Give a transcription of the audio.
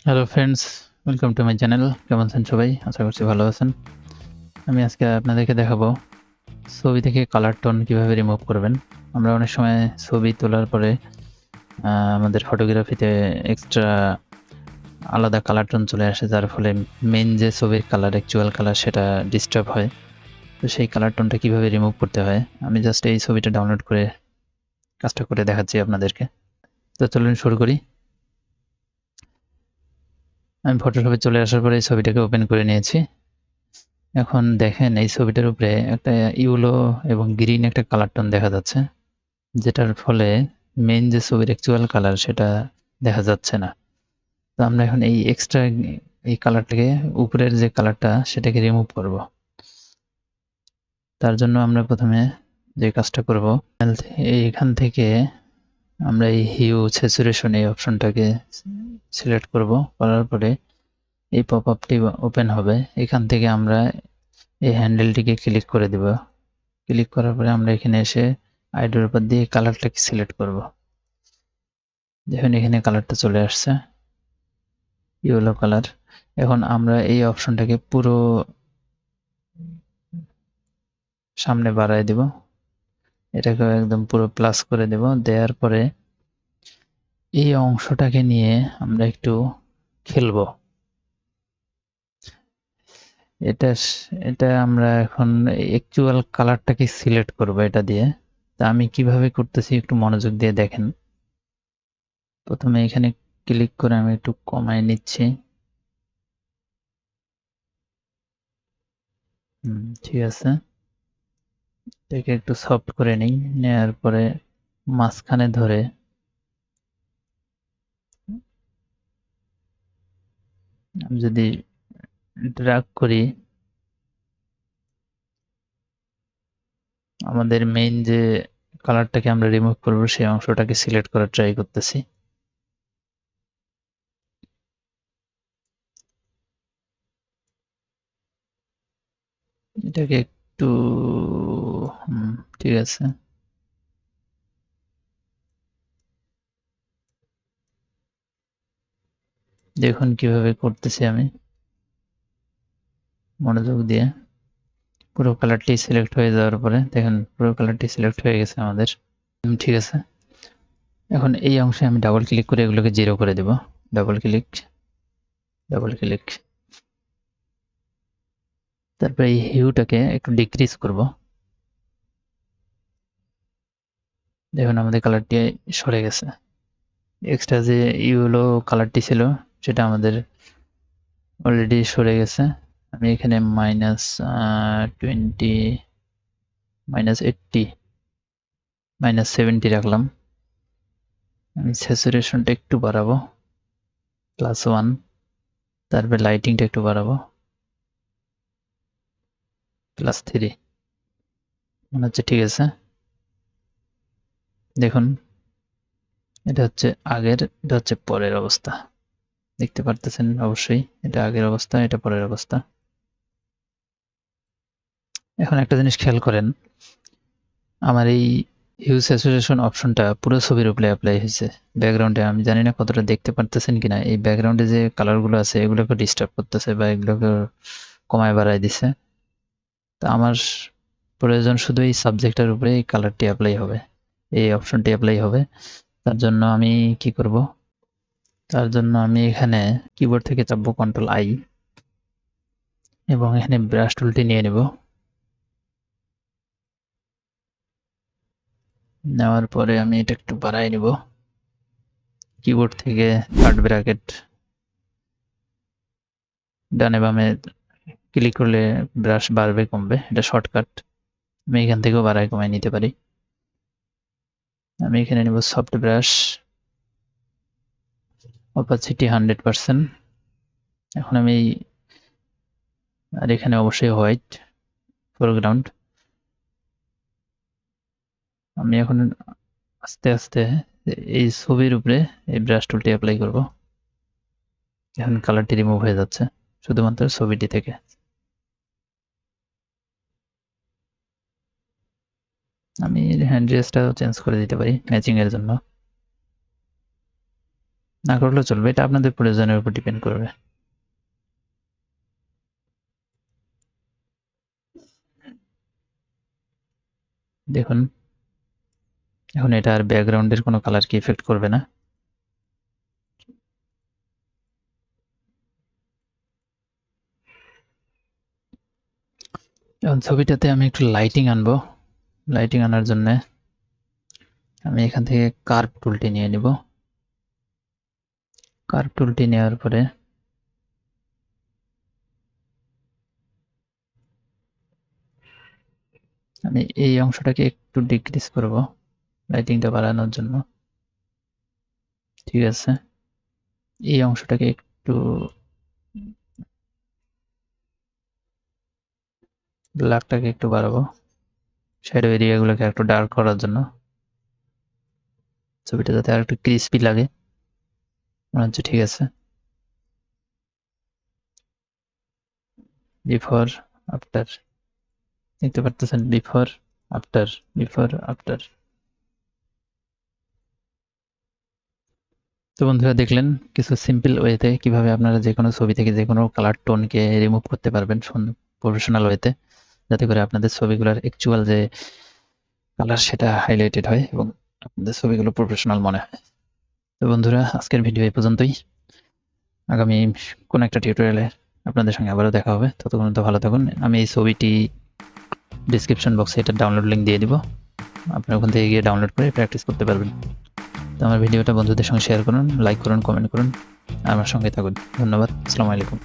Hello friends, welcome to my channel. কেমন আছেন সবাই? আশা করছি ভালো আছেন। আমি আজকে আপনাদেরকে দেখাবো ছবি থেকে কালার টোন কিভাবে রিমুভ করবেন। আমরা অনেক সময় ছবি তোলার পরে আমাদের ফটোগ্রাফিতে এক্সট্রা আলাদা কালার টোন চলে আসে, যার ফলে মেইন যে ছবির কালার, অ্যাকচুয়াল কালার, সেটা ডিস্টার্ব হয়। তো সেই কালার টোনটা কিভাবে রিমুভ করতে হয়, আমি জাস্ট এই ছবিটা ডাউনলোড করে কাজটা করে দেখাচ্ছি আপনাদেরকে। তো চলুন শুরু করি। আমি ফটোশপে চলে আসার পরে এই ছবিটাকে ওপেন করে নিয়েছি। এখন দেখেন এই ছবিটার উপরে একটা ইয়েলো এবং গ্রিন একটা কালার টোন দেখা যাচ্ছে, যেটার ফলে মেইন যে ছবির অ্যাকচুয়াল কালার সেটা দেখা যাচ্ছে না। তো আমরা এখন এই এক্সট্রা এই কালারটাকে, উপরের যে কালারটা, সেটাকে রিমুভ করব। তার জন্য আমরা প্রথমে যে কাজটা করব, এইখান থেকে আমরা এই হিউ স্যাচুরেশন এই অপশনটাকে সিলেক্ট করব। করার পরে এই পপ আপটি ওপেন হবে। এখান থেকে আমরা এই হ্যান্ডেলটিকে ক্লিক করে দেব। ক্লিক করার পরে আমরা এখানে এসে আইডোর উপর দিয়ে কালারটাকে সিলেক্ট করব। দেখুন এখানে কালারটা চলে আসছে, ইয়েলো কালার। এখন আমরা এই অপশনটাকে পুরো সামনে বাড়ায় দেব, এটাকে একদম পুরো প্লাস করে দেব। দেওয়ার পরে এই অংশটাকে নিয়ে আমরা একটু খেলবো। এটা এটা আমরা এখন অ্যাকচুয়াল কালারটাকে সিলেক্ট করব এটা দিয়ে। তা আমি কিভাবে করতেছি একটু মনোযোগ দিয়ে দেখেন। প্রথমে এখানে ক্লিক করে আমি একটু কমায় নিচ্ছি। ঠিক আছে, এটাকে একটু সফট করে নিই। নেওয়ার পরে মাঝখানে ধরে আমি যদি ড্র্যাগ করি, আমাদের মেইন যে কালারটাকে আমরা রিমুভ করব সেই অংশটাকে সিলেক্ট করার ট্রাই করতেছি। এটাকে একটু ঠিক আছে, দেখুন কিভাবে করতেছি আমি মনোযোগ দিয়ে। পুরো কালারটি সিলেক্ট হয়ে যাওয়ার পরে দেখুন পুরো কালারটি সিলেক্ট হয়ে গেছে আমাদের। ঠিক আছে, এখন এই অংশে আমি ডাবল ক্লিক করে এগুলোকে জিরো করে দেব। Double click, double click. তারপরে এই হিউটাকে একটু ডিক্রিজ করব। দেখুন আমাদের কালারটি সরে গেছে। এক্সট্রা যে ইয়েলো কালারটি ছিল সেটা আমাদের অলরেডি সরে গেছে। আমি এখানে -20, -80, -70 রাখলাম। আমি স্যাচুরেশনটা একটু বাড়াবো, +1। তারপরে লাইটিংটা একটু বাড়াবো, +3। মনে হচ্ছে ঠিক আছে। দেখুন এটা হচ্ছে আগের, এটা হচ্ছে পরের অবস্থা। দেখতে পারতেছেন অবশ্যই, এটা আগের অবস্থা, এটা পরের অবস্থা। এখন একটা জিনিস খেয়াল করেন, আমার এই হিউ স্যাচুরেশন অপশনটা পুরো ছবির উপরে অ্যাপ্লাই হয়েছে। ব্যাকগ্রাউন্ডে আমি জানি না কতটা দেখতে পারতেছেন কিনা, এই ব্যাকগ্রাউন্ডে যে কালারগুলো আছে এগুলোকে ডিস্টার্ব করতেছে বা এগুলোকে কমায় বাড়ায় দিছে। তো আমার প্রয়োজন শুধু এই সাবজেক্টের উপরে এই কালারটি অ্যাপ্লাই হবে, এই অপশনটি অ্যাপ্লাই হবে। তার জন্য আমি কি করব, তার জন্য আমি এখানে কিবোর্ড থেকে চাপবো Ctrl+I এবং এখানে ব্রাশ টুলটি নিয়ে নেব। নেওয়ার পরে আমি এটা একটু বাড়াই নিব। কিবোর্ড থেকে থার্ড ব্র্যাকেট ডানে বামে ক্লিক করলে ব্রাশ বাড়বে কমবে, এটা শর্টকাট। আমি এখান থেকেও বাড়ায় কমায় নিতে পারি। আমি এখানে নেব সফট ব্রাশ, অপাসিটি 100%। এখন আমি, আর এখানে অবশ্যই হোয়াইট ফোরগ্রাউন্ড। আমি এখন আস্তে আস্তে এই ছবির উপরে এই ব্রাশ টুলটি অ্যাপ্লাই করব। এখন কালারটি রিমুভ হয়ে যাচ্ছে শুধুমাত্র ছবিটি থেকে। আমি হ্যান্ড ড্রেসটাও চেঞ্জ করে দিতে পারি ম্যাচিং এর জন্য। না করলেও চলবে, এটা আপনাদের প্রয়োজনের উপর ডিপেন্ড করবে। দেখুন এখন এটা আর ব্যাকগ্রাউন্ডের কোনো কালারকে ইফেক্ট করবে না। এখন ছবিটাতে আমি একটু লাইটিং আনবো। লাইটিং আনার জন্য আমি এখান থেকে কার্ভ টুলটি নিয়ে নিব। কার্ভ টুলটি নেওয়ার পরে আমি এই অংশটাকে একটু ডিক্রিজ করব লাইটিংটা বাড়ানোর জন্য। ঠিক আছে, এই অংশটাকে একটু ব্ল্যাকটাকে একটু বাড়াবো, শ্যাডো এরিয়াগুলোকে একটু ডার্ক করার জন্য, ছবিটা যাতে আর একটু ক্রিস্পি লাগে। মনে হচ্ছে ঠিক আছে। বিফোর আফটার, দেখতে পারতেছেন বিফোর আফটার, বিফোর আফটার। তো বন্ধুরা দেখলেন কিছু সিম্পল ওয়েতে কিভাবে আপনারা যে কোনো ছবি থেকে যে কোনো কালার টোনকে রিমুভ করতে পারবেন প্রফেশনাল ওয়েতে, যাতে করে আপনাদের ছবিগুলোর অ্যাকচুয়াল যে কালার সেটা হাইলাইটেড হয় এবং আপনাদের ছবিগুলো প্রফেশনাল মনে হয়। তো বন্ধুরা আজকের ভিডিও এই পর্যন্তই। আগামী কোন একটা টিউটোরিয়ালে আপনাদের সঙ্গে আবারও দেখা হবে। ততক্ষণ তো ভালো থাকুন। আমি এই ছবিটি ডিসক্রিপশন বক্সে এটার ডাউনলোড লিঙ্ক দিয়ে দিব, আপনারা ওখান থেকে গিয়ে ডাউনলোড করে প্র্যাকটিস করতে পারবেন। তো আমার ভিডিওটা বন্ধুদের সঙ্গে শেয়ার করুন, লাইক করুন, কমেন্ট করুন, আমার সঙ্গে থাকুন। ধন্যবাদ। আসসালামু আলাইকুম।